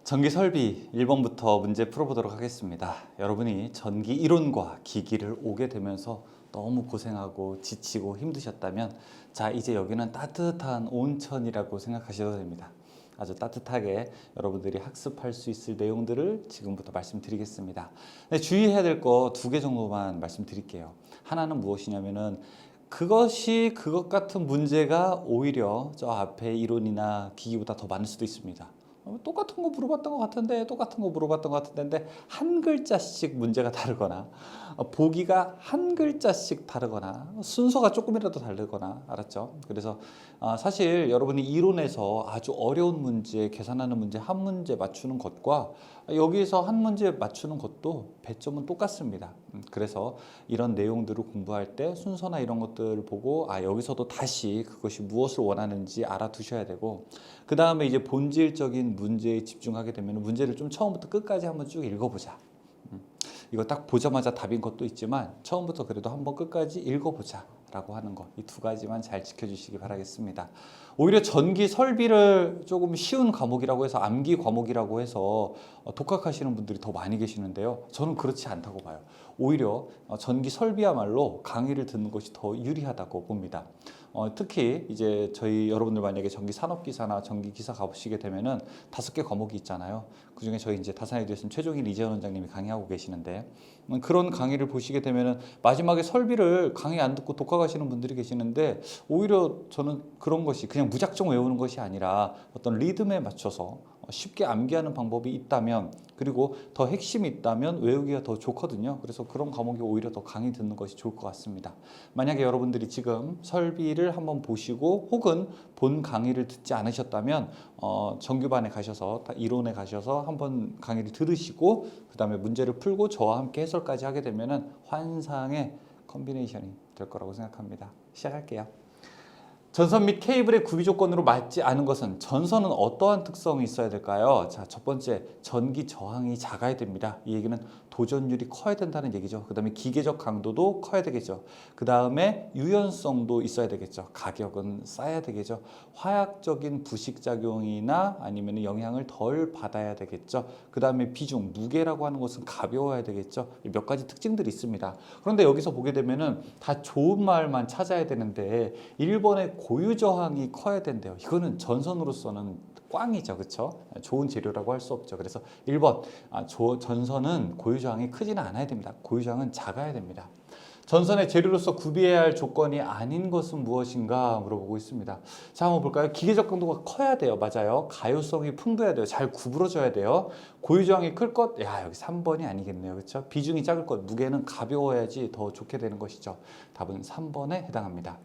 전기 설비 1번부터 문제 풀어보도록 하겠습니다. 여러분이 전기 이론과 기기를 오게 되면서 너무 고생하고 지치고 힘드셨다면 자, 이제 여기는 따뜻한 온천이라고 생각하셔도 됩니다. 아주 따뜻하게 여러분들이 학습할 수 있을 내용들을 지금부터 말씀드리겠습니다. 근데 주의해야 될 거 두 개 정도만 말씀드릴게요. 하나는 무엇이냐면은 그것이 그것 같은 문제가 오히려 저 앞에 이론이나 기기보다 더 많을 수도 있습니다. 똑같은 거 물어봤던 것 같은데 똑같은 거 물어봤던 것 같은데 한 글자씩 문제가 다르거나 보기가 한 글자씩 다르거나 순서가 조금이라도 다르거나 알았죠? 그래서 사실 여러분이 이론에서 아주 어려운 문제 계산하는 문제 한 문제 맞추는 것과 여기서 한 문제 맞추는 것도 배점은 똑같습니다. 그래서 이런 내용들을 공부할 때 순서나 이런 것들을 보고 여기서도 다시 그것이 무엇을 원하는지 알아두셔야 되고, 그 다음에 이제 본질적인 문제에 집중하게 되면 문제를 좀 처음부터 끝까지 한번 쭉 읽어보자. 이거 딱 보자마자 답인 것도 있지만 처음부터 그래도 한번 끝까지 읽어보자 라고 하는 것, 이 두 가지만 잘 지켜주시기 바라겠습니다. 오히려 전기 설비를 조금 쉬운 과목이라고 해서 암기 과목이라고 해서 독학하시는 분들이 더 많이 계시는데요, 저는 그렇지 않다고 봐요. 오히려 전기 설비야말로 강의를 듣는 것이 더 유리하다고 봅니다. 특히 이제 저희 여러분들 만약에 전기 산업기사나 전기 기사 가보시게 되면은 5개 과목이 있잖아요. 그 중에 저희 이제 다산에 대해서는 최종일 이재현 원장님이 강의하고 계시는데, 그런 강의를 보시게 되면은 마지막에 설비를 강의 안 듣고 독학하시는 분들이 계시는데, 오히려 저는 그런 것이 그냥 무작정 외우는 것이 아니라 어떤 리듬에 맞춰서 쉽게 암기하는 방법이 있다면, 그리고 더 핵심이 있다면 외우기가 더 좋거든요. 그래서 그런 과목이 오히려 더 강의 듣는 것이 좋을 것 같습니다. 만약에 여러분들이 지금 설비를 한번 보시고 혹은 본 강의를 듣지 않으셨다면 정규반에 가셔서 이론에 가셔서 한번 강의를 들으시고 그 다음에 문제를 풀고 저와 함께 해설까지 하게 되면 환상의 컨비네이션이 될 거라고 생각합니다. 시작할게요. 전선 및 케이블의 구비 조건으로 맞지 않은 것은 전선은 어떠한 특성이 있어야 될까요? 자, 첫 번째, 전기 저항이 작아야 됩니다. 이 얘기는 도전율이 커야 된다는 얘기죠. 그 다음에 기계적 강도도 커야 되겠죠. 그 다음에 유연성도 있어야 되겠죠. 가격은 싸야 되겠죠. 화학적인 부식작용이나 아니면 영향을 덜 받아야 되겠죠. 그 다음에 비중, 무게라고 하는 것은 가벼워야 되겠죠. 몇 가지 특징들이 있습니다. 그런데 여기서 보게 되면은 다 좋은 말만 찾아야 되는데 1번의 고유 저항이 커야 된대요. 이거는 전선으로서는 꽝이죠, 그렇죠? 좋은 재료라고 할 수 없죠. 그래서 1번, 전선은 고유 저항이 크지는 않아야 됩니다. 고유 저항은 작아야 됩니다. 전선의 재료로서 구비해야 할 조건이 아닌 것은 무엇인가 물어보고 있습니다. 자, 한번 볼까요? 기계적 강도가 커야 돼요. 맞아요. 가효성이 풍부해야 돼요. 잘 구부러져야 돼요. 고유 저항이 클 것, 여기 3번이 아니겠네요. 그렇죠? 비중이 작을 것, 무게는 가벼워야지 더 좋게 되는 것이죠. 답은 3번에 해당합니다.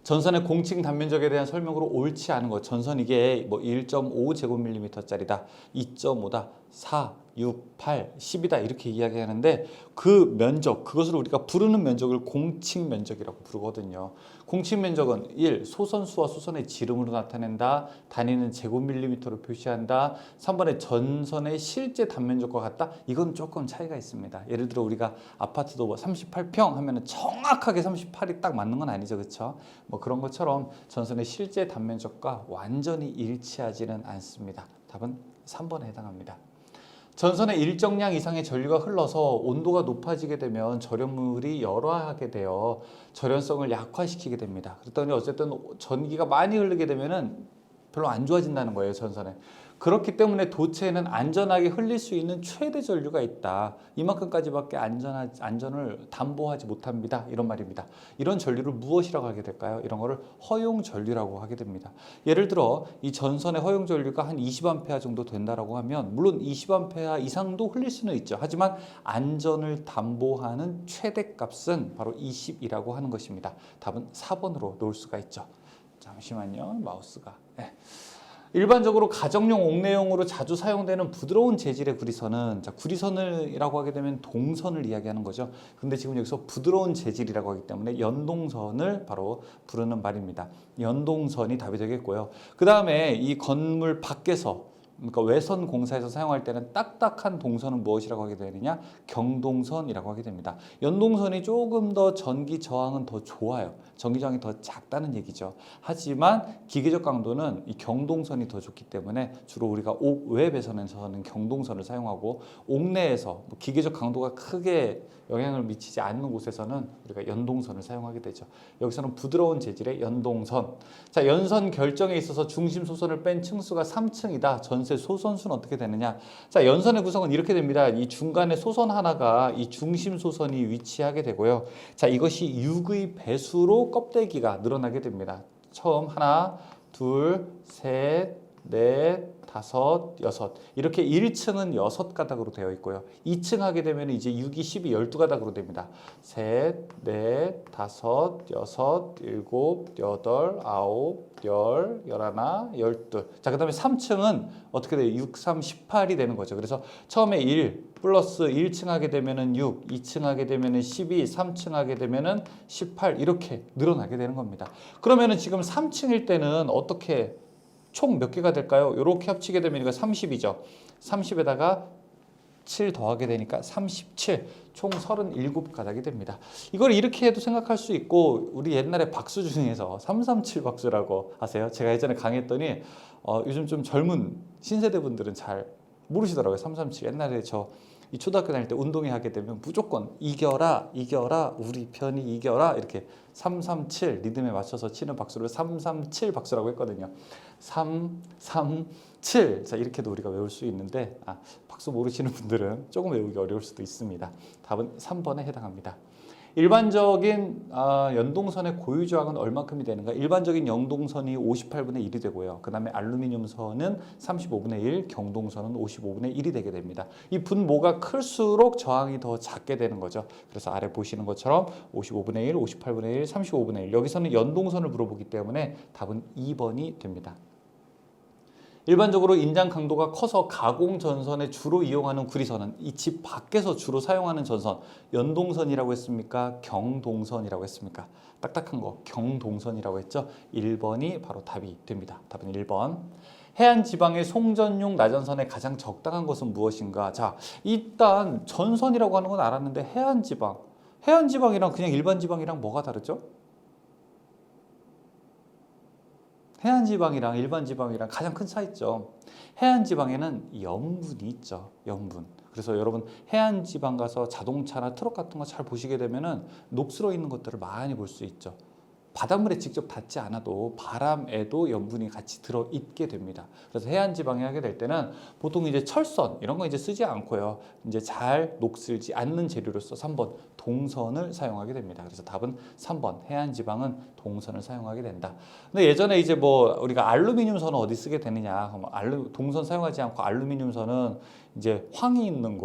전선의 공칭 단면적에 대한 설명으로 옳지 않은 것. 전선 이게 뭐 1.5제곱밀리미터짜리다, 2.5다, 4, 6, 8, 10이다 이렇게 이야기하는데 그 면적, 그것을 우리가 부르는 면적을 공칭 면적이라고 부르거든요. 공칭 면적은 1. 소선수와 소선의 지름으로 나타낸다. 단위는 제곱밀리미터로 표시한다. 3번에 전선의 실제 단면적과 같다. 이건 조금 차이가 있습니다. 예를 들어 우리가 아파트도 뭐 38평 하면은 정확하게 38이 딱 맞는 건 아니죠, 그렇죠? 뭐 그런 것처럼 전선의 실제 단면적과 완전히 일치하지는 않습니다. 답은 3번에 해당합니다. 전선에 일정량 이상의 전류가 흘러서 온도가 높아지게 되면 절연물이 열화하게 되어 절연성을 약화시키게 됩니다. 그랬더니 어쨌든 전기가 많이 흐르게 되면은 별로 안 좋아진다는 거예요, 전선에. 그렇기 때문에 도체에는 안전하게 흘릴 수 있는 최대 전류가 있다. 이만큼까지밖에 안전을 담보하지 못합니다. 이런 말입니다. 이런 전류를 무엇이라고 하게 될까요? 이런 거를 허용 전류라고 하게 됩니다. 예를 들어 이 전선의 허용 전류가 한 20A 정도 된다라고 하면 물론 20A 이상도 흘릴 수는 있죠. 하지만 안전을 담보하는 최대값은 바로 20이라고 하는 것입니다. 답은 4번으로 놓을 수가 있죠. 잠시만요. 마우스가. 네. 일반적으로 가정용 옥내용으로 자주 사용되는 부드러운 재질의 구리선은, 자, 구리선이라고 하게 되면 동선을 이야기하는 거죠. 근데 지금 여기서 부드러운 재질이라고 하기 때문에 연동선을 바로 부르는 말입니다. 연동선이 답이 되겠고요. 그 다음에 이 건물 밖에서 그러니까 외선 공사에서 사용할 때는 딱딱한 동선은 무엇이라고 하게 되느냐? 경동선이라고 하게 됩니다. 연동선이 조금 더 전기 저항은 더 좋아요. 전기 저항이 더 작다는 얘기죠. 하지만 기계적 강도는 이 경동선이 더 좋기 때문에 주로 우리가 옥외 배선에서는 경동선을 사용하고 옥내에서 기계적 강도가 크게 영향을 미치지 않는 곳에서는 우리가 연동선을 사용하게 되죠. 여기서는 부드러운 재질의 연동선. 자, 연선 결정에 있어서 중심 소선을 뺀 층수가 3층이다. 전체 소선수는 어떻게 되느냐? 자, 연선의 구성은 이렇게 됩니다. 이 중간에 소선 하나가 이 중심 소선이 위치하게 되고요. 자, 이것이 6의 배수로 껍데기가 늘어나게 됩니다. 처음 하나, 둘, 셋, 넷, 다섯, 여섯. 이렇게 1층은 6가닥으로 되어 있고요. 2층 하게 되면 이제 6이 12, 12가닥으로 됩니다. 셋, 넷, 다섯, 여섯, 일곱, 여덟, 아홉, 열, 열하나, 열둘. 자, 그 다음에 3층은 어떻게 돼요? 6, 3, 18이 되는 거죠. 그래서 처음에 1 플러스 1층 하게 되면은 6, 2층 하게 되면은 12, 3층 하게 되면은 18 이렇게 늘어나게 되는 겁니다. 그러면은 지금 3층일 때는 어떻게 총 몇 개가 될까요? 이렇게 합치게 되면 이거 30이죠. 30에다가 7 더하게 되니까 37, 총 37가닥이 됩니다. 이걸 이렇게 해도 생각할 수 있고 우리 옛날에 박수 중에서 337 박수라고 아세요? 제가 예전에 강의했더니 요즘 좀 젊은 신세대 분들은 잘 모르시더라고요. 337. 옛날에 이 초등학교 다닐 때 운동회 하게 되면 무조건 이겨라, 이겨라, 우리 편이 이겨라 이렇게 337 리듬에 맞춰서 치는 박수를 337 박수라고 했거든요. 3, 3, 7. 자, 이렇게도 우리가 외울 수 있는데 박수 모르시는 분들은 조금 외우기 어려울 수도 있습니다. 답은 3번에 해당합니다. 일반적인 연동선의 고유 저항은 얼마큼이 되는가? 일반적인 연동선이 58분의 1이 되고요. 그 다음에 알루미늄 선은 35분의 1, 경동선은 55분의 1이 되게 됩니다. 이 분모가 클수록 저항이 더 작게 되는 거죠. 그래서 아래 보시는 것처럼 55분의 1, 58분의 1, 35분의 1. 여기서는 연동선을 물어보기 때문에 답은 2번이 됩니다. 일반적으로 인장 강도가 커서 가공 전선에 주로 이용하는 구리선은 이 집 밖에서 주로 사용하는 전선, 연동선이라고 했습니까? 경동선이라고 했습니까? 딱딱한 거 경동선이라고 했죠? 1번이 바로 답이 됩니다. 답은 1번. 해안 지방의 송전용 나전선의 가장 적당한 것은 무엇인가? 자, 일단 전선이라고 하는 건 알았는데 해안 지방이랑 그냥 일반 지방이랑 뭐가 다르죠? 해안지방이랑 일반지방이랑 가장 큰 차이점. 해안지방에는 염분이 있죠. 염분. 그래서 여러분 해안지방 가서 자동차나 트럭 같은 거 잘 보시게 되면은 녹슬어 있는 것들을 많이 볼 수 있죠. 바닷물에 직접 닿지 않아도 바람에도 염분이 같이 들어 있게 됩니다. 그래서 해안 지방에 하게 될 때는 보통 이제 철선 이런 거 이제 쓰지 않고요. 이제 잘 녹슬지 않는 재료로서 3번 동선을 사용하게 됩니다. 그래서 답은 3번 해안 지방은 동선을 사용하게 된다. 근데 예전에 이제 뭐 우리가 알루미늄 선은 어디 쓰게 되느냐? 동선 사용하지 않고 알루미늄 선은 이제 황이 있는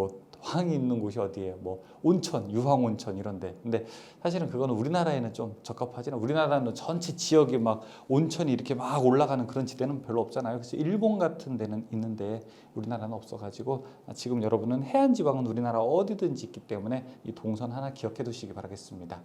곳이 어디예요? 뭐 온천, 유황온천 이런데. 근데 사실은 그거는 우리나라에는 좀 적합하지는. 우리나라는 전체 지역이 막 온천이 이렇게 막 올라가는 그런 지대는 별로 없잖아요. 그래서 일본 같은 데는 있는데 우리나라는 없어가지고 지금 여러분은 해안지방은 우리나라 어디든지 있기 때문에 이 동선 하나 기억해 두시기 바라겠습니다.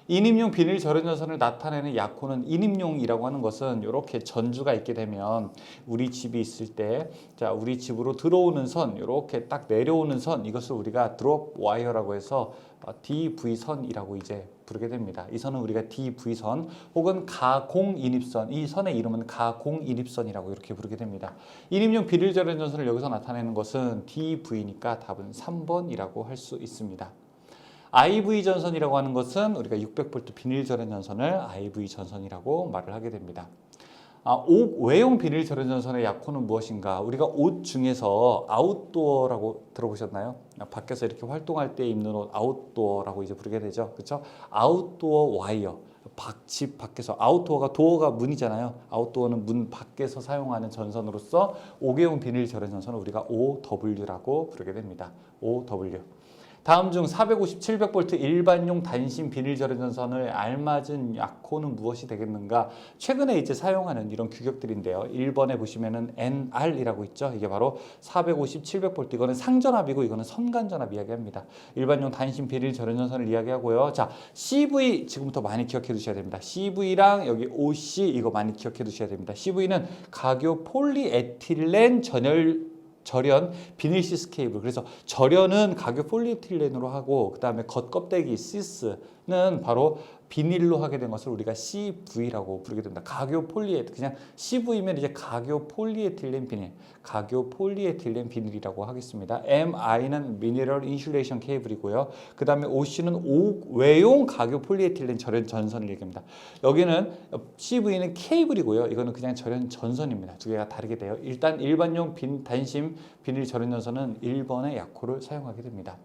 인임용 비닐 절연 전선을 나타내는 약호는 인임용이라고 하는 것은 이렇게 전주가 있게 되면 우리 집이 있을 때 자, 우리 집으로 들어오는 선 이렇게 딱 내려오는 선 이것을 우리가 드롭 와이어라고 해서 DV선이라고 이제 부르게 됩니다. 이 선은 우리가 DV선 혹은 가공인입선, 이 선의 이름은 가공인입선이라고 이렇게 부르게 됩니다. 인임용 비닐 절연 전선을 여기서 나타내는 것은 DV니까 답은 3번이라고 할 수 있습니다. IV 전선이라고 하는 것은 우리가 600V 비닐 절연 전선을 IV 전선이라고 말을 하게 됩니다. 옷 외용 비닐 절연 전선의 약호는 무엇인가? 우리가 옷 중에서 아웃도어라고 들어보셨나요? 밖에서 이렇게 활동할 때 입는 옷 아웃도어라고 이제 부르게 되죠. 그렇죠? 아웃도어 와이어. 집 밖에서 아웃도어가 도어가 문이잖아요. 아웃도어는 문 밖에서 사용하는 전선으로서 옥외용 비닐 절연 전선을 우리가 OW라고 부르게 됩니다. OW. 다음 중 450, 700V 일반용 단심 비닐 절연 전선을 알맞은 약호는 무엇이 되겠는가? 최근에 이제 사용하는 이런 규격들인데요. 1번에 보시면은 NR이라고 있죠. 이게 바로 450, 700V 이거는 상전압이고 이거는 선간전압 이야기합니다. 일반용 단심 비닐 절연 전선을 이야기하고요. 자, CV 지금부터 많이 기억해 두셔야 됩니다. CV랑 여기 OC 이거 많이 기억해 두셔야 됩니다. CV는 각유 폴리에틸렌 절연 비닐 시스 케이블. 그래서 절연은 각유 폴리에틸렌으로 하고 그 다음에 겉껍데기 시스는 바로 비닐로 하게 된 것을 우리가 CV라고 부르게 됩니다. 각유 폴리에틸 그냥 CV면 이제 각유 폴리에틸렌 비닐, 각유 폴리에틸렌 비닐이라고 하겠습니다. MI는 미네럴 인슐레이션 케이블이고요. 그 다음에 OC는 외용 각유 폴리에틸렌 절연 전선을 얘기합니다. 여기는 CV는 케이블이고요. 이거는 그냥 절연 전선입니다. 두 개가 다르게 돼요. 일단 일반용 단심 비닐 절연 전선은 1번의 약호를 사용하게 됩니다.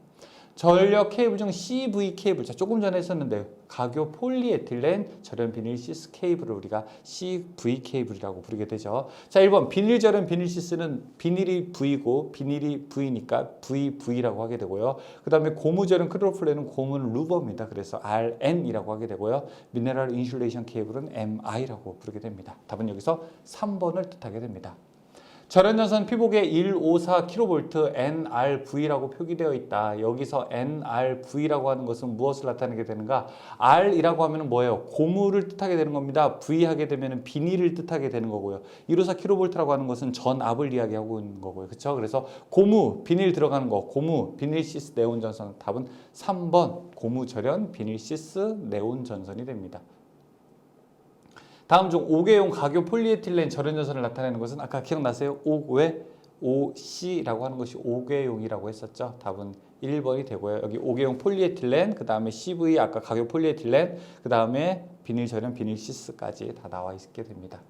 전력 케이블 중 CV 케이블, 자, 조금 전에 했었는데 각유 폴리에틸렌 절연 비닐 시스 케이블을 우리가 CV 케이블이라고 부르게 되죠. 자, 1번 비닐 절연 비닐 시스는 비닐이 V고 비닐이 V니까 VV라고 하게 되고요. 그 다음에 고무 절연 크로플레는 고무는 루버입니다. 그래서 RN이라고 하게 되고요. 미네랄 인슐레이션 케이블은 MI라고 부르게 됩니다. 답은 여기서 3번을 뜻하게 됩니다. 절연전선 피복에 154kV NRV라고 표기되어 있다. 여기서 NRV라고 하는 것은 무엇을 나타내게 되는가? R이라고 하면 뭐예요? 고무를 뜻하게 되는 겁니다. V 하게 되면 비닐을 뜻하게 되는 거고요. 154kV라고 하는 것은 전압을 이야기하고 있는 거고요. 그렇죠? 그래서 고무, 비닐 들어가는 거, 고무, 비닐 시스 네온 전선. 답은 3번 고무 절연 비닐 시스 네온 전선이 됩니다. 다음 중 5개용 각유 폴리에틸렌 절연 전선을 나타내는 것은 아까 기억나세요? 왜? OC라고 하는 것이 5개용이라고 했었죠. 답은 1번이 되고요. 여기 5개용 폴리에틸렌, 그 다음에 CV 아까 각유 폴리에틸렌, 그 다음에 비닐 절연 비닐 시스까지 다 나와 있게 됩니다.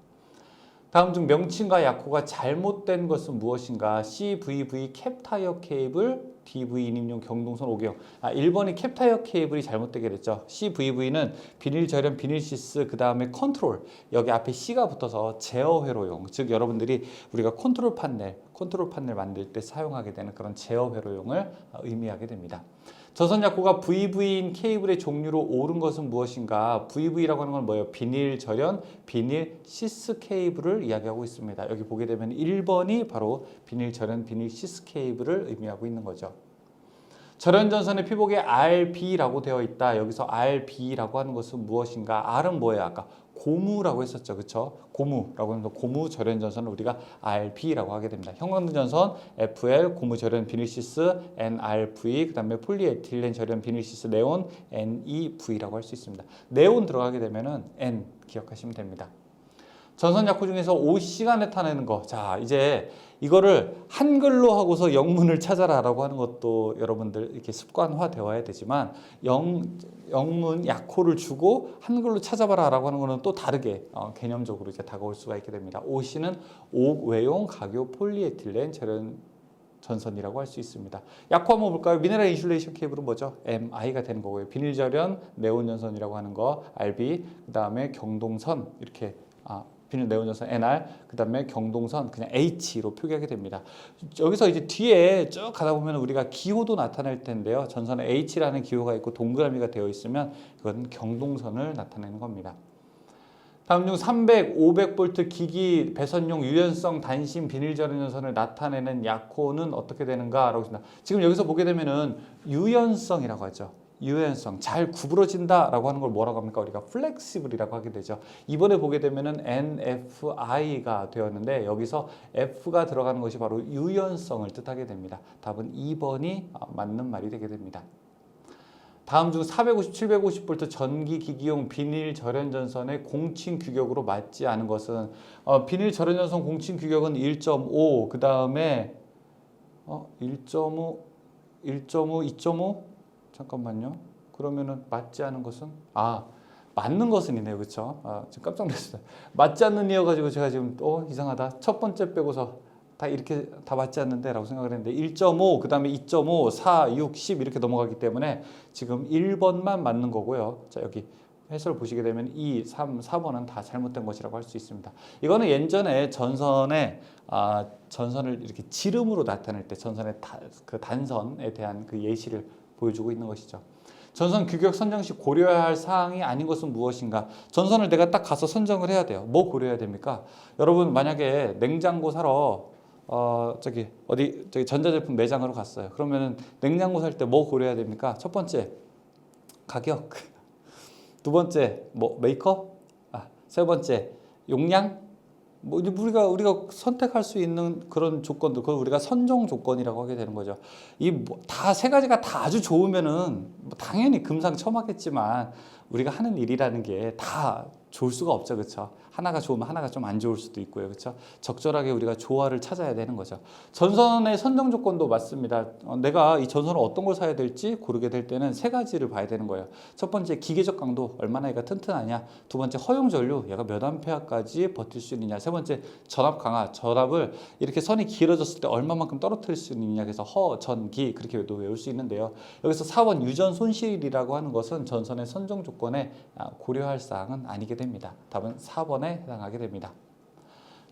다음 중 명칭과 약호가 잘못된 것은 무엇인가? CVV 캡 타이어 케이블, DV 인임용 경동선 5개용. 1번이 캡 타이어 케이블이 잘못되게 됐죠. CVV는 비닐 절연 비닐 시스 그 다음에 컨트롤. 여기 앞에 C가 붙어서 제어 회로용. 즉 여러분들이 우리가 컨트롤 판넬 만들 때 사용하게 되는 그런 제어 회로용을 의미하게 됩니다. 전선 약호가 VV인 케이블의 종류로 옳은 것은 무엇인가? VV라고 하는 건 뭐예요? 비닐 절연, 비닐 시스 케이블을 이야기하고 있습니다. 여기 보게 되면 1번이 바로 비닐 절연, 비닐 시스 케이블을 의미하고 있는 거죠. 절연 전선의 피복에 RB라고 되어 있다. 여기서 RB라고 하는 것은 무엇인가? R은 뭐예요? 아까 고무라고 했었죠. 그렇죠? 고무라고 하면 고무 절연 전선을 우리가 RB라고 하게 됩니다. 형광등 전선 FL 고무 절연 비닐시스 NRV 그다음에 폴리에틸렌 절연 비닐시스 네온 NEV라고 할 수 있습니다. 네온 들어가게 되면은 N 기억하시면 됩니다. 전선 약호 중에서 OC가 나타내는 거. 자, 이제 이거를 한글로 하고서 영문을 찾아라라고 하는 것도 여러분들 이렇게 습관화 되어야 되지만 영문 약호를 주고 한글로 찾아봐라라고 하는 거는 또 다르게 개념적으로 이제 다가올 수가 있게 됩니다. OC는 옥외용 각유 폴리에틸렌 절연 전선이라고 할 수 있습니다. 약호 한번 볼까요? 미네랄 인슐레이션 케이블은 뭐죠? MI가 되는 거고요. 비닐 절연 네온 전선이라고 하는 거 RB 그다음에 경동선 이렇게 비닐 네온 전선 NR 그다음에 경동선 그냥 H로 표기하게 됩니다. 여기서 이제 뒤에 쭉 가다 보면 우리가 기호도 나타낼 텐데요. 전선에 H라는 기호가 있고 동그라미가 되어 있으면 그건 경동선을 나타내는 겁니다. 다음 중 300, 500V 기기 배선용 유연성 단심 비닐 절연 전선을 나타내는 약호는 어떻게 되는가라고 했습니다. 지금 여기서 보게 되면은 유연성이라고 하죠. 유연성, 잘 구부러진다라고 하는 걸 뭐라고 합니까? 우리가 플렉시블이라고 하게 되죠. 이번에 보게 되면은 NFI가 되었는데 여기서 F가 들어가는 것이 바로 유연성을 뜻하게 됩니다. 답은 2번이 맞는 말이 되게 됩니다. 다음 중 450, 750V 전기 기기용 비닐 절연 전선의 공칭 규격으로 맞지 않은 것은 비닐 절연 전선 공칭 규격은 1.5, 그 다음에 1.5, 2.5 잠깐만요. 그러면은 맞지 않은 것은 맞는 것은이네요, 그렇죠? 지금 깜짝 놀랐어요. 맞지 않는 이어가지고 제가 지금 이상하다. 첫 번째 빼고서 다 이렇게 다 맞지 않는데라고 생각을 했는데 1.5, 그 다음에 2.5, 4, 6, 10 이렇게 넘어가기 때문에 지금 1번만 맞는 거고요. 자, 여기 해설 보시게 되면 2, 3, 4번은 다 잘못된 것이라고 할 수 있습니다. 이거는 예전에 전선을 이렇게 지름으로 나타낼 때 전선의 그 단선에 대한 그 예시를 보여주고 있는 것이죠. 전선 규격 선정 시 고려해야 할 사항이 아닌 것은 무엇인가? 전선을 내가 딱 가서 선정을 해야 돼요. 뭐 고려해야 됩니까? 여러분 만약에 냉장고 사러 저기 전자제품 매장으로 갔어요. 그러면은 냉장고 살 때 뭐 고려해야 됩니까? 첫 번째 가격, 두 번째 뭐 메이커, 세 번째 용량. 뭐 우리가 선택할 수 있는 그런 조건들, 그걸 우리가 선정 조건이라고 하게 되는 거죠. 이 다 세 가지가 다 아주 좋으면은 뭐 당연히 금상첨화겠지만 우리가 하는 일이라는 게 다 좋을 수가 없죠, 그렇죠? 하나가 좋으면 하나가 좀 안 좋을 수도 있고요, 그렇죠? 적절하게 우리가 조화를 찾아야 되는 거죠. 전선의 선정 조건도 맞습니다. 내가 이 전선을 어떤 걸 사야 될지 고르게 될 때는 세 가지를 봐야 되는 거예요. 첫 번째 기계적 강도, 얼마나 얘가 튼튼하냐. 두 번째 허용 전류, 얘가 몇 암페어까지 버틸 수 있느냐. 세 번째 전압 강화, 전압을 이렇게 선이 길어졌을 때 얼마만큼 떨어뜨릴 수 있느냐. 그래서 허, 전, 기 그렇게 외울 수 있는데요. 여기서 4번 유전 손실이라고 하는 것은 전선의 선정 조건에 고려할 사항은 아니게 됩니다. 답은 4번에 해당하게 됩니다.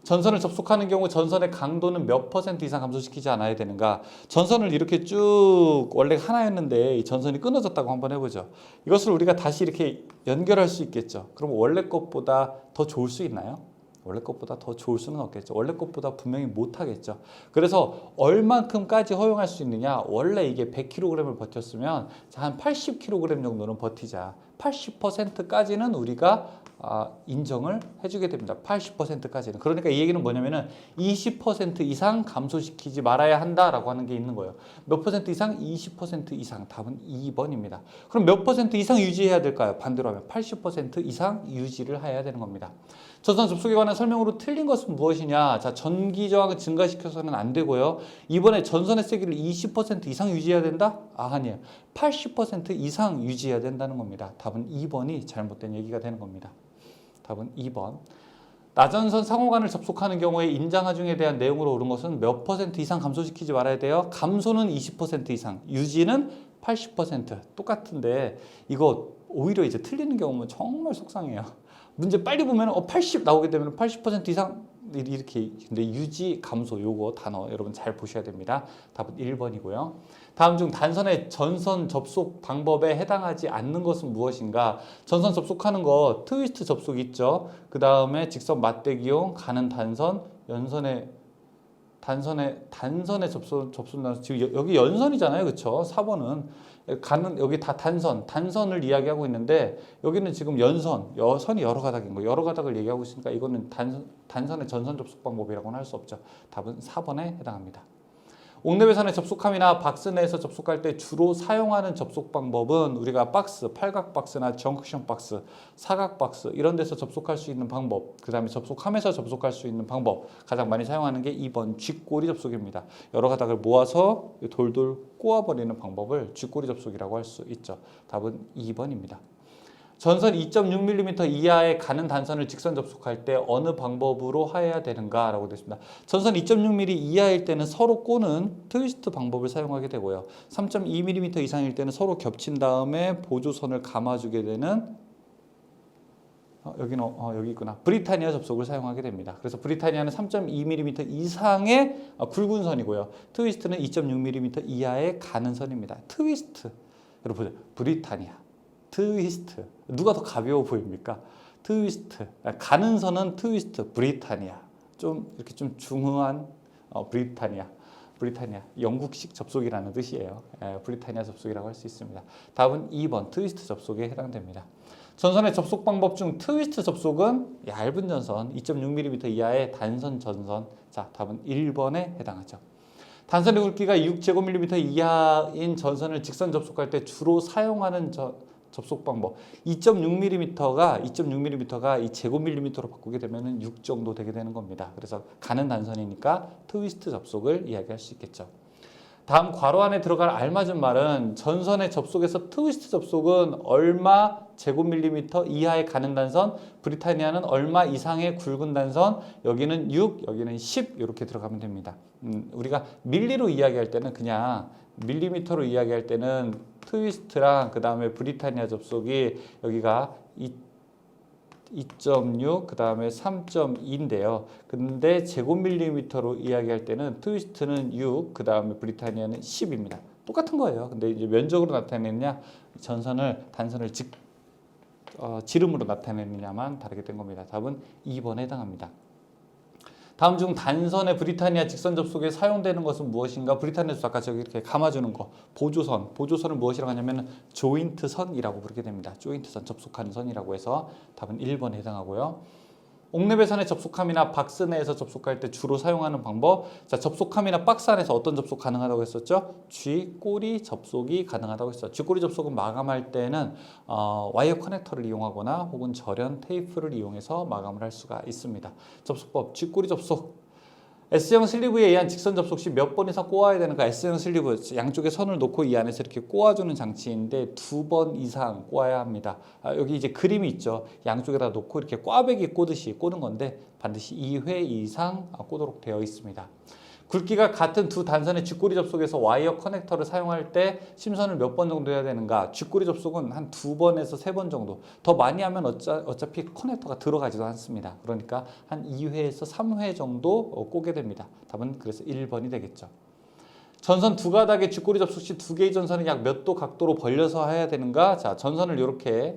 전선을 접속하는 경우 전선의 강도는 몇 % 이상 감소시키지 않아야 되는가? 전선을 이렇게 쭉 원래 하나였는데 이 전선이 끊어졌다고 한번 해보죠. 이것을 우리가 다시 이렇게 연결할 수 있겠죠. 그럼 원래 것보다 더 좋을 수 있나요? 원래 것보다 더 좋을 수는 없겠죠. 원래 것보다 분명히 못하겠죠. 그래서 얼만큼까지 허용할 수 있느냐? 원래 이게 100kg을 버텼으면 한 80kg 정도는 버티자. 80%까지는 우리가 인정을 해주게 됩니다. 80%까지는. 그러니까 이 얘기는 뭐냐면은 20% 이상 감소시키지 말아야 한다라고 하는 게 있는 거예요. 몇 퍼센트 이상? 20% 이상. 답은 2번입니다. 그럼 몇 퍼센트 이상 유지해야 될까요? 반대로 하면 80% 이상 유지를 해야 되는 겁니다. 전선 접속에 관한 설명으로 틀린 것은 무엇이냐? 자, 전기 저항을 증가시켜서는 안 되고요. 이번에 전선의 세기를 20% 이상 유지해야 된다? 아니에요. 80% 이상 유지해야 된다는 겁니다. 답은 2번이 잘못된 얘기가 되는 겁니다. 답은 2번. 나전선 상호간을 접속하는 경우에 인장하중에 대한 내용으로 옳은 것은 몇 퍼센트 이상 감소시키지 말아야 돼요? 감소는 20% 이상, 유지는 80%. 똑같은데 이거 오히려 이제 틀리는 경우는 정말 속상해요. 문제 빨리 보면 80 나오게 되면 80% 이상 이렇게. 근데 유지 감소 요거 단어 여러분 잘 보셔야 됩니다. 답은 1번이고요. 다음 중 단선의 전선 접속 방법에 해당하지 않는 것은 무엇인가? 전선 접속하는 거 트위스트 접속 있죠. 그 다음에 직선 맞대기용 가는 단선, 단선의 접속 단선. 지금 여기 연선이잖아요, 그렇죠? 4번은 가는 여기 다 단선을 이야기하고 있는데 여기는 지금 선이 여러 가닥인 거예요. 여러 가닥을 얘기하고 있으니까 이거는 단선의 전선 접속 방법이라고는 할 수 없죠. 답은 4번에 해당합니다. 옥내배선의 접속함이나 박스 내에서 접속할 때 주로 사용하는 접속 방법은 우리가 박스, 팔각 박스나 정크션 박스, 사각 박스 이런 데서 접속할 수 있는 방법, 그 다음에 접속함에서 접속할 수 있는 방법, 가장 많이 사용하는 게 2번 쥐꼬리 접속입니다. 여러 가닥을 모아서 돌돌 꼬아버리는 방법을 쥐꼬리 접속이라고 할 수 있죠. 답은 2번입니다. 전선 2.6mm 이하에 가는 단선을 직선 접속할 때 어느 방법으로 해야 되는가 라고 되어 있습니다. 전선 2.6mm 이하일 때는 서로 꼬는 트위스트 방법을 사용하게 되고요. 3.2mm 이상일 때는 서로 겹친 다음에 보조선을 감아주게 되는 여기 있구나. 브리타니아 접속을 사용하게 됩니다. 그래서 브리타니아는 3.2mm 이상의 굵은 선이고요. 트위스트는 2.6mm 이하에 가는 선입니다. 트위스트. 여러분 보세요. 브리타니아. 트위스트. 누가 더 가벼워 보입니까? 트위스트. 가는 선은 트위스트. 브리타니아. 좀 이렇게 좀 중후한 브리타니아. 영국식 접속이라는 뜻이에요. 브리타니아 접속이라고 할 수 있습니다. 답은 2번 트위스트 접속에 해당됩니다. 전선의 접속 방법 중 트위스트 접속은 얇은 전선 2.6mm 이하의 단선 전선. 자, 답은 1번에 해당하죠. 단선의 굵기가 6제곱밀리미터 이하인 전선을 직선 접속할 때 주로 사용하는 접속 방법 2.6mm가 이 제곱밀리미터로 바꾸게 되면 6 정도 되게 되는 겁니다. 그래서 가는 단선이니까 트위스트 접속을 이야기할 수 있겠죠. 다음 괄호 안에 들어갈 알맞은 말은 전선의 접속에서 트위스트 접속은 얼마 제곱밀리미터 이하의 가는 단선, 브리타니아는 얼마 이상의 굵은 단선, 여기는 6, 여기는 10 이렇게 들어가면 됩니다. 우리가 밀리로 이야기할 때는 그냥 밀리미터로 이야기할 때는 트위스트랑 그 다음에 브리타니아 접속이 여기가 2.6, 그 다음에 3.2인데요. 근데 제곱밀리미터로 이야기할 때는 트위스트는 6, 그 다음에 브리타니아는 10입니다. 똑같은 거예요. 근데 이제 면적으로 나타내느냐, 단선을 지름으로 나타내느냐만 다르게 된 겁니다. 답은 2번에 해당합니다. 다음 중 단선의 브리타니아 직선 접속에 사용되는 것은 무엇인가? 브리타니아에서 아까 저기 이렇게 감아주는 거, 보조선을 무엇이라고 하냐면 조인트선이라고 부르게 됩니다. 조인트선, 접속하는 선이라고 해서 답은 1번에 해당하고요. 옥내배선에 접속함이나 박스 내에서 접속할 때 주로 사용하는 방법. 자, 접속함이나 박스 안에서 어떤 접속 가능하다고 했었죠? 쥐꼬리 접속이 가능하다고 했어요. 쥐꼬리 접속은 마감할 때는 와이어 커넥터를 이용하거나 혹은 절연 테이프를 이용해서 마감을 할 수가 있습니다. 접속법, 쥐꼬리 접속. S형 슬리브에 의한 직선 접속 시 몇 번 이상 꼬아야 되는가? S형 슬리브 양쪽에 선을 놓고 이 안에서 이렇게 꼬아주는 장치인데 2번 이상 꼬아야 합니다. 여기 이제 그림이 있죠. 양쪽에다 놓고 이렇게 꽈배기 꼬듯이 꼬는 건데 반드시 2회 이상 꼬도록 되어 있습니다. 굵기가 같은 두 단선의 쥐꼬리 접속에서 와이어 커넥터를 사용할 때 심선을 몇 번 정도 해야 되는가? 쥐꼬리 접속은 한 2번에서 3번 정도. 더 많이 하면 어차피 커넥터가 들어가지도 않습니다. 그러니까 한 2회에서 3회 정도 꼬게 됩니다. 답은 그래서 1번이 되겠죠. 전선 두 가닥의 쥐꼬리 접속 시 두 개의 전선을 약 몇 도 각도로 벌려서 해야 되는가? 자, 전선이 이렇게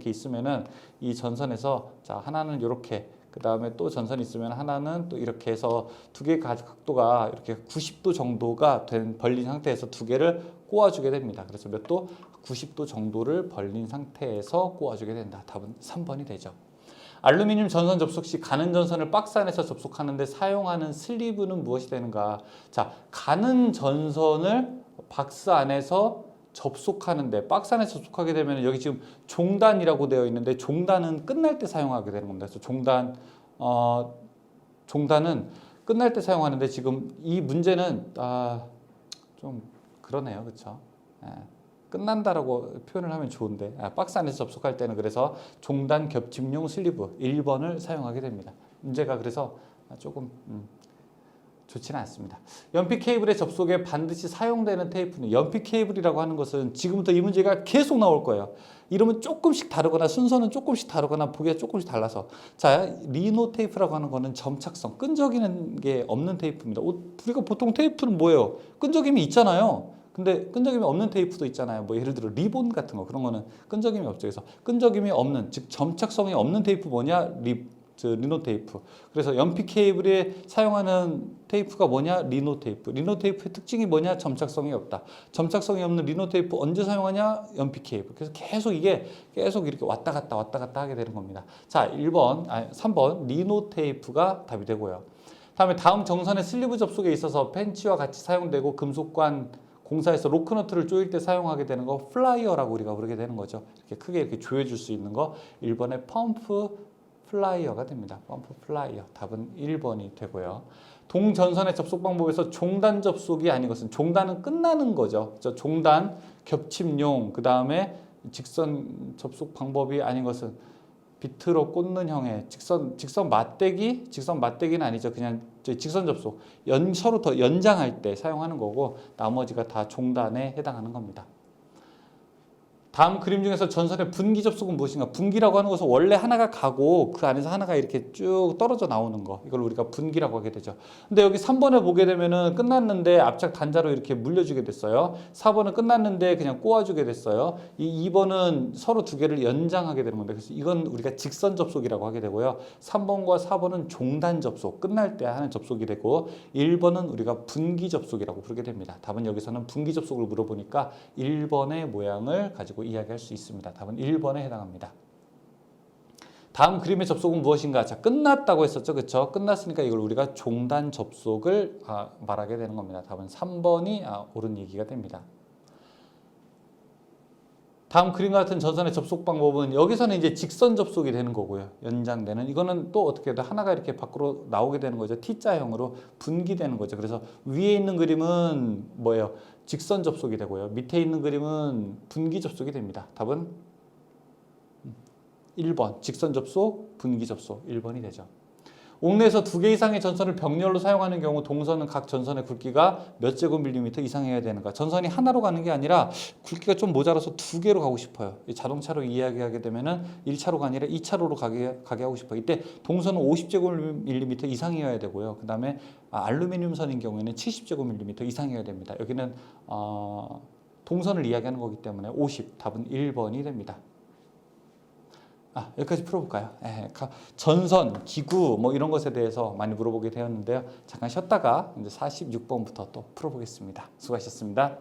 있으면은 이 전선에서 자, 하나는 이렇게 그 다음에 또 전선이 있으면 하나는 또 이렇게 해서 두 개의 각도가 이렇게 90도 정도가 벌린 상태에서 두 개를 꼬아주게 됩니다. 그래서 몇 도? 90도 정도를 벌린 상태에서 꼬아주게 된다. 답은 3번이 되죠. 알루미늄 전선 접속 시 가는 전선을 박스 안에서 접속하는데 사용하는 슬리브는 무엇이 되는가? 자, 가는 전선을 박스 안에서 접속하는데 박스 안에 접속하게 되면 여기 지금 종단이라고 되어 있는데 종단은 끝날 때 사용하게 되는 겁니다. 그래서 종단은 끝날 때 사용하는데 지금 이 문제는 좀 그러네요, 그렇죠? 끝난다라고 표현을 하면 좋은데 박스 안에서 접속할 때는 그래서 종단 겹침용 슬리브 1번을 사용하게 됩니다. 문제가 그래서 조금 좋지는 않습니다. 연필 케이블의 접속에 반드시 사용되는 테이프는 연필 케이블이라고 하는 것은 지금부터 이 문제가 계속 나올 거예요. 이름은 조금씩 다르거나 순서는 조금씩 다르거나 보기가 조금씩 달라서 자, 리노 테이프라고 하는 거는 점착성, 끈적이는 게 없는 테이프입니다. 우리가 보통 테이프는 뭐예요? 끈적임이 있잖아요. 근데 끈적임이 없는 테이프도 있잖아요. 뭐 예를 들어 리본 같은 거 그런 거는 끈적임이 없죠. 그래서 끈적임이 없는 즉 점착성이 없는 테이프 뭐냐? 리노 테이프. 그래서 연필 케이블에 사용하는 테이프가 뭐냐? 리노 테이프. 리노 테이프의 특징이 뭐냐? 점착성이 없다. 점착성이 없는 리노 테이프 언제 사용하냐? 연필 케이블. 그래서 계속 이렇게 왔다 갔다 하게 되는 겁니다. 자, 3번 리노 테이프가 답이 되고요. 다음 정선의 슬리브 접속에 있어서 펜치와 같이 사용되고 금속관 공사에서 로크너트를 조일 때 사용하게 되는 거 플라이어라고 우리가 부르게 되는 거죠. 이렇게 크게 이렇게 조여줄 수 있는 거 1번의 펌프 플라이어가 됩니다. 펌프 플라이어. 답은 1번이 되고요. 동전선의 접속 방법에서 종단 접속이 아닌 것은 종단은 끝나는 거죠. 종단, 겹침용, 그 다음에 직선 접속 방법이 아닌 것은 비트로 꽂는 형의 직선 맞대기는 아니죠. 그냥 직선 접속, 서로 더 연장할 때 사용하는 거고 나머지가 다 종단에 해당하는 겁니다. 다음 그림 중에서 전선의 분기 접속은 무엇인가? 분기라고 하는 것은 원래 하나가 가고 그 안에서 하나가 이렇게 쭉 떨어져 나오는 거. 이걸 우리가 분기라고 하게 되죠. 근데 여기 3번에 보게 되면은 끝났는데 앞짝 단자로 이렇게 물려주게 됐어요. 4번은 끝났는데 그냥 꼬아주게 됐어요. 이 2번은 서로 두 개를 연장하게 되는 건데 그래서 이건 우리가 직선 접속이라고 하게 되고요. 3번과 4번은 종단 접속, 끝날 때 하는 접속이 되고 1번은 우리가 분기 접속이라고 부르게 됩니다. 답은 여기서는 분기 접속을 물어보니까 1번의 모양을 가지고 이야기할 수 있습니다. 답은 1번에 해당합니다. 다음 그림의 접속은 무엇인가? 자, 끝났다고 했었죠. 그렇죠? 끝났으니까 이걸 우리가 종단 접속을 말하게 되는 겁니다. 답은 3번이 옳은 얘기가 됩니다. 다음 그림과 같은 전선의 접속 방법은 여기서는 이제 직선 접속이 되는 거고요. 연장되는 이거는 또 어떻게 해도 하나가 이렇게 밖으로 나오게 되는 거죠. T자형으로 분기되는 거죠. 그래서 위에 있는 그림은 뭐예요? 직선 접속이 되고요. 밑에 있는 그림은 분기 접속이 됩니다. 답은 1번 직선 접속, 분기 접속 1번이 되죠. 옥내에서 2개 이상의 전선을 병렬로 사용하는 경우 동선은 각 전선의 굵기가 몇 제곱밀리미터 이상이어야 되는가? 전선이 하나로 가는 게 아니라 굵기가 좀 모자라서 2개로 가고 싶어요. 자동차로 이야기하게 되면은 1차로가 아니라 2차로로 가게 하고 싶어요. 이때 동선은 50제곱밀리미터 이상이어야 되고요. 그 다음에 알루미늄 선인 경우에는 70제곱밀리미터 이상이어야 됩니다. 여기는 동선을 이야기하는 거기 때문에 50, 답은 1번이 됩니다. 여기까지 풀어볼까요? 전선, 기구 뭐 이런 것에 대해서 많이 물어보게 되었는데요. 잠깐 쉬었다가 이제 46번부터 또 풀어보겠습니다. 수고하셨습니다.